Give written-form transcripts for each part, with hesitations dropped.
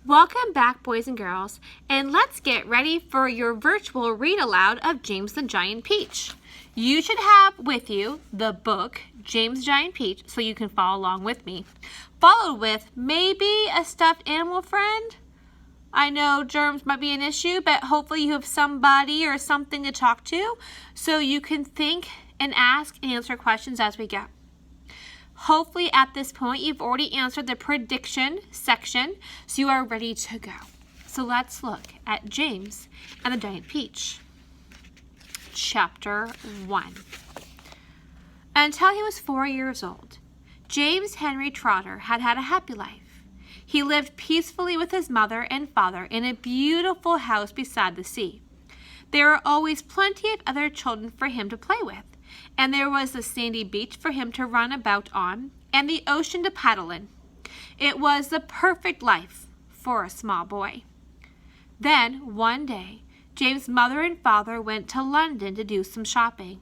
Welcome back, boys and girls, and let's get ready for your virtual read aloud of James the Giant Peach. You should have with you the book, James the Giant Peach, so you can follow along with me, followed with maybe a stuffed animal friend. I know germs might be an issue, but hopefully you have somebody or something to talk to so you can think and ask and answer questions as we go. Hopefully at this point you've already answered the prediction section, so you are ready to go. So let's look at James and the Giant Peach. Chapter 1. Until he was 4 years old, James Henry Trotter had had a happy life. He lived peacefully with his mother and father in a beautiful house beside the sea. There were always plenty of other children for him to play with, and there was the sandy beach for him to run about on, and the ocean to paddle in. It was the perfect life for a small boy. Then, one day, James' mother and father went to London to do some shopping,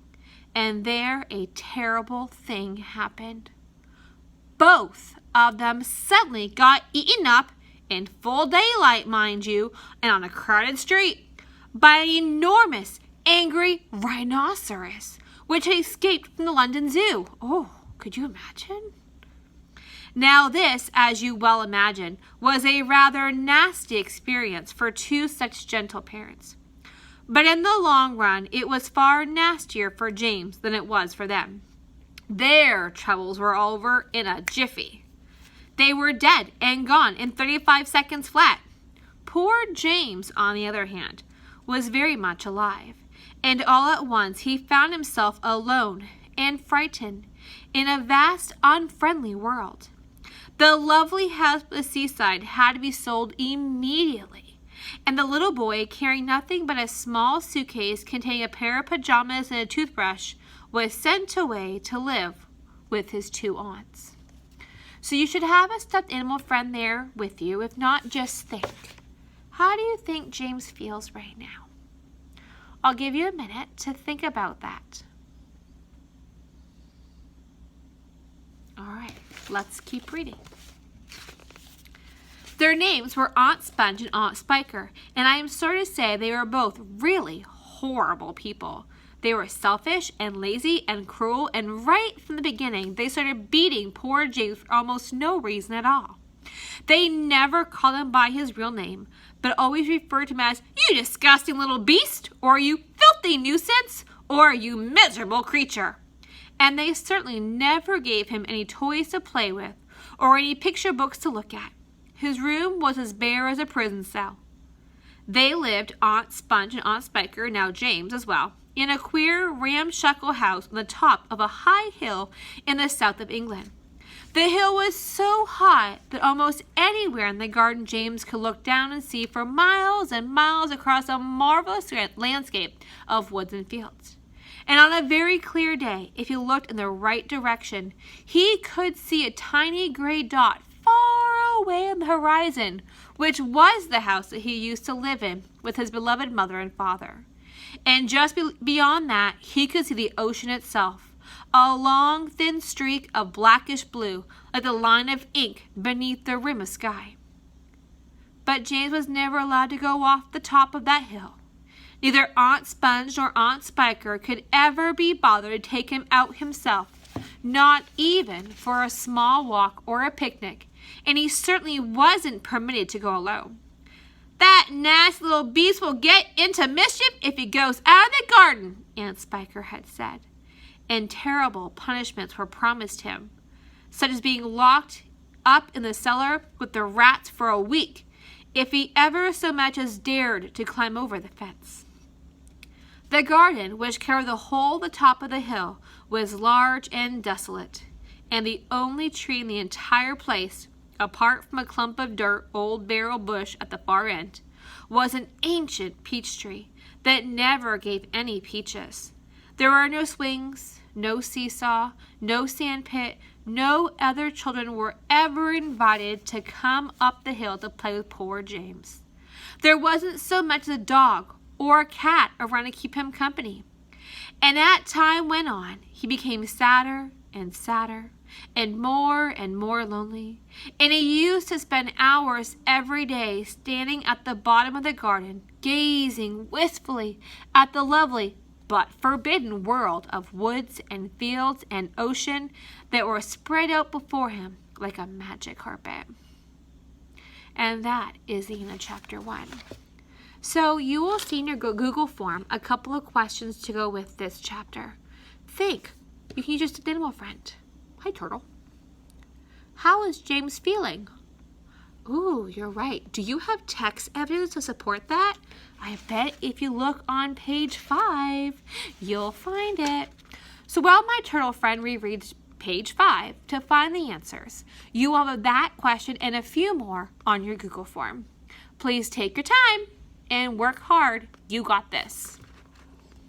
and there a terrible thing happened. Both of them suddenly got eaten up, in full daylight, mind you, and on a crowded street, by an enormous, angry rhinoceros, which had escaped from the London Zoo. Oh, could you imagine? Now this, as you well imagine, was a rather nasty experience for two such gentle parents. But in the long run, it was far nastier for James than it was for them. Their troubles were over in a jiffy. They were dead and gone in 35 seconds flat. Poor James, on the other hand, was very much alive, and all at once he found himself alone and frightened in a vast, unfriendly world. The lovely house by the seaside had to be sold immediately, and the little boy, carrying nothing but a small suitcase containing a pair of pajamas and a toothbrush, was sent away to live with his two aunts. So you should have a stuffed animal friend there with you. If not, just think. How do you think James feels right now? I'll give you a minute to think about that. All right, let's keep reading. Their names were Aunt Sponge and Aunt Spiker, and I am sorry to say they were both really horrible people. They were selfish and lazy and cruel, and right from the beginning, they started beating poor James for almost no reason at all. They never called him by his real name, but always referred to him as, "You disgusting little beast," or "You filthy nuisance," or "You miserable creature." And they certainly never gave him any toys to play with, or any picture books to look at. His room was as bare as a prison cell. They lived, Aunt Sponge and Aunt Spiker, now James as well, in a queer ramshackle house on the top of a high hill in the south of England. The hill was so high that almost anywhere in the garden James could look down and see for miles and miles across a marvelous landscape of woods and fields. And on a very clear day, if he looked in the right direction, he could see a tiny gray dot far away on the horizon, which was the house that he used to live in with his beloved mother and father. And just beyond that, he could see the ocean itself, a long, thin streak of blackish blue, like the line of ink beneath the rim of sky. But James was never allowed to go off the top of that hill. Neither Aunt Sponge nor Aunt Spiker could ever be bothered to take him out himself, not even for a small walk or a picnic, and he certainly wasn't permitted to go alone. "That nasty little beast will get into mischief if he goes out of the garden," Aunt Spiker had said, and terrible punishments were promised him, such as being locked up in the cellar with the rats for a week if he ever so much as dared to climb over the fence. The garden, which covered the whole of the top of the hill, was large and desolate, and the only tree in the entire place, apart from a clump of dirt old barrel bush at the far end, was an ancient peach tree that never gave any peaches. There were no swings, no seesaw, no sand pit. No other children were ever invited to come up the hill to play with poor James. There wasn't so much as a dog or a cat around to keep him company. And as time went on, he became sadder and sadder, and more lonely. And he used to spend hours every day standing at the bottom of the garden, gazing wistfully at the lovely but forbidden world of woods and fields and ocean that were spread out before him like a magic carpet. And that is the end of chapter 1. So you will see in your Google form a couple of questions to go with this chapter. Think. You can use just an animal friend. Hi, turtle. How is James feeling? Ooh, you're right. Do you have text evidence to support that? I bet if you look on page 5, you'll find it. So while my turtle friend rereads page 5 to find the answers, you will have that question and a few more on your Google form. Please take your time and work hard. You got this.